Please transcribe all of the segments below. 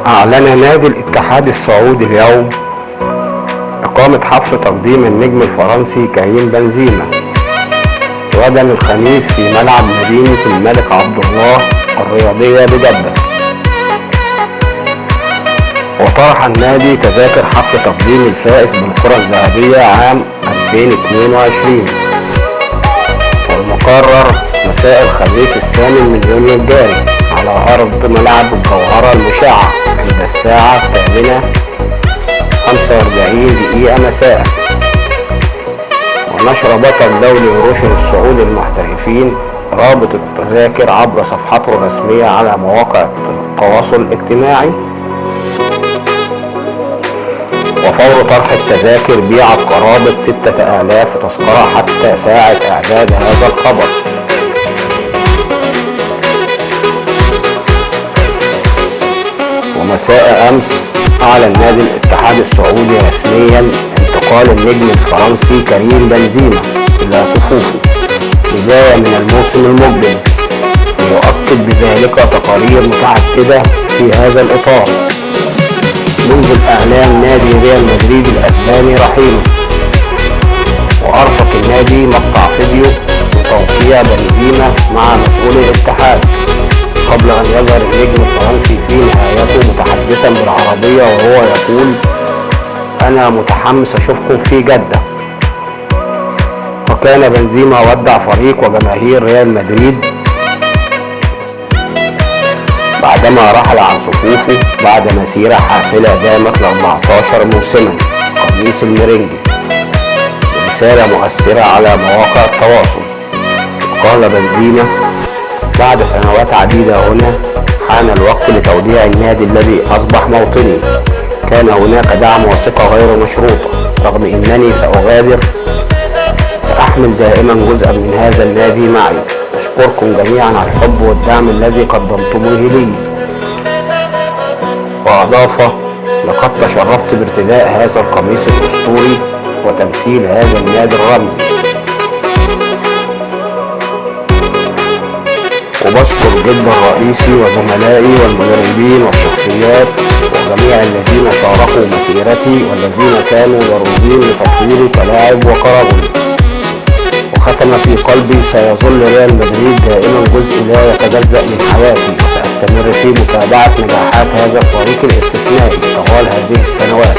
أعلن نادي الاتحاد السعودي اليوم إقامة حفل تقديم النجم الفرنسي كريم بنزيما غدا الخميس في ملعب مدينة الملك عبدالله الرياضية بجدة. وطرح النادي تذاكر حفل تقديم الفائز بالكرة الذهبية عام 2022 والمقرر مساء الخميس الثامن من يونيو الجاري على أرض ملعب الجوهرة المشعة عند الساعة 8:45 مساء. ونشر بطل دولي روشن السعودي المحترفين رابط التذاكر عبر صفحته الرسمية على مواقع التواصل الاجتماعي. وفور طرح التذاكر بيعت قرابة 6000 تذكرة حتى ساعة إعداد هذا الخبر. ومساء أمس أعلن نادي الاتحاد السعودي رسميا انتقال النجم الفرنسي كريم بنزيما إلى صفوفه بداية من الموسم المقبل، ويؤكد بذلك تقارير متعددة في هذا الإطار منذ الإعلان نادي ريال مدريد الأسباني رحيله. وأرفق النادي مقطع فيديو لتوقيع بنزيما مع مسؤول الاتحاد قبل أن يظهر النجم الفرنسي في نهايته متحدثا بالعربية وهو يقول: أنا متحمس أشوفكم في جدة. وكان بنزيما ودع فريق وجماهير ريال مدريد بعدما رحل عن صفوفه بعد مسيرة حافلة دامت ل 14 موسما قميص الميرينجي. برسالة مؤثرة على مواقع التواصل قال بنزيما: بعد سنوات عديدة هنا حان الوقت لتوديع النادي الذي أصبح موطني. كان هناك دعم وثقة غير مشروطة، رغم أنني سأغادر سأحمل دائما جزءا من هذا النادي معي. أشكركم جميعا على الحب والدعم الذي قدمتموه لي. وأضاف: لقد تشرفت بارتداء هذا القميص الأسطوري وتمثيل هذا النادي الرمزي. وبشكر جدا رئيسي وزملائي والمدربين والشخصيات وجميع الذين شاركوا مسيرتي والذين كانوا ضروريين لتطويري كلاعب وكرجل. وختم في قلبي: سيظل ريال مدريد دائما جزء لا يتجزأ من حياتي، وسأستمر في متابعة نجاحات هذا الفريق الاستثنائي طوال هذه السنوات.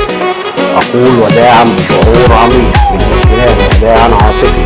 أقول وداعا بشعور عميق بالامتنان وداعا عاطفي